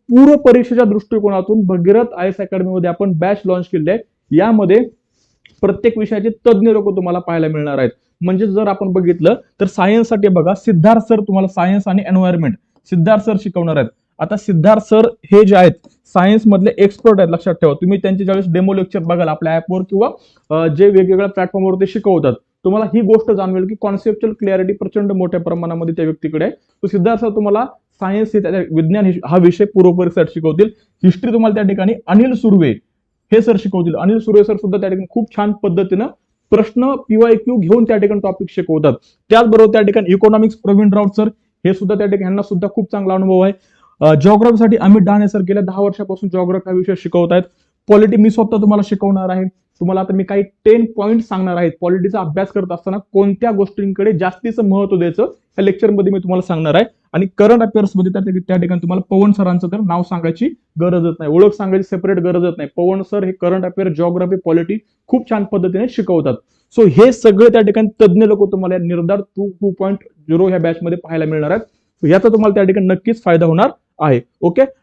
पूर्व परीक्षेच्या दृष्टिकोनातून भगीरथ आयएस अकॅडमी मध्ये आपण बॅच लॉन्च केली आहे। यामध्ये प्रत्येक विषयाचे तज्ज्ञ लोक तुम्हाला पाहायला मिळणार आहेत। म्हणजे जर आपण बघितलं तर सायन्स साठी बघा सिद्धार्थ सर तुम्हाला सायन्स आणि एन्व्हायरमेंट सिद्धार्थ सर शिकवणार आहेत। आता सिद्धार्थ सर हे जे आहेत सायन्स मधले एक्सपर्ट आहेत, लक्षात ठेवा। तुम्ही त्यांचे ज्यावेळेस डेमो लेक्चर बघाल आपल्या ऍपवर किंवा जे वेगवेगळ्या प्लॅटफॉर्मवर ते शिकवतात, तुम्हाला ही गोष्ट जाणवेल की कॉन्सेप्च्युअल क्लॅरिटी प्रचंड मोठ्या प्रमाणामध्ये त्या व्यक्तीकडे आहे। तो सिद्धार्थ सर तुम्हाला सायन्स विज्ञान हा विषय पूर्वपरीक्षेत शिकवतील। हिस्ट्री तुम्हाला त्या ठिकाणी अनिल सुर्वे हे सर शिकवतील। अनिल सुर्वे सर सुद्धा त्या ठिकाणी खूप छान पद्धतीनं प्रश्न PYQ घेऊन त्या ठिकाणी टॉपिक शिकवतात। त्याचबरोबर त्या ठिकाणी इकॉनॉमिक्स प्रवीण राऊत सर हे सुद्धा त्या ठिकाणी यांना सुद्धा खूप चांगला अनुभव आहे। जिओग्राफीसाठी अमित डहाणे सर गेल्या 10 वर्षापासून जिओग्राफी हा विषय शिकवत आहेत। पॉलिटी मी स्वतः तुम्हाला शिकवणार आहे। तुम्हाला आता मी काही 10 पॉईंट सांगणार आहेत। पॉलिटीचा अभ्यास करत असताना कोणत्या गोष्टींकडे जास्तीचं महत्व द्यायचं या लेक्चरमध्ये मी तुम्हाला सांगणार आहे। आणि करंट अफेअर्स मध्ये त्या ठिकाणी तुम्हाला पवन सरांचं तर नाव सांगायची गरजच नाही, ओळख सांगायची सेपरेट गरजच नाही। पवन सर हे करंट अफेअर, जिओग्राफी, पॉलिटी खूप छान पद्धतीने शिकवतात। सो हे सगळे त्या ठिकाणी तज्ज्ञ लोक तुम्हाला निर्धार 2.0 ह्या बॅच मध्ये पाहायला मिळणार आहेत। याचा तुम्हाला त्या ठिकाणी नक्कीच फायदा होणार आहे। ओके,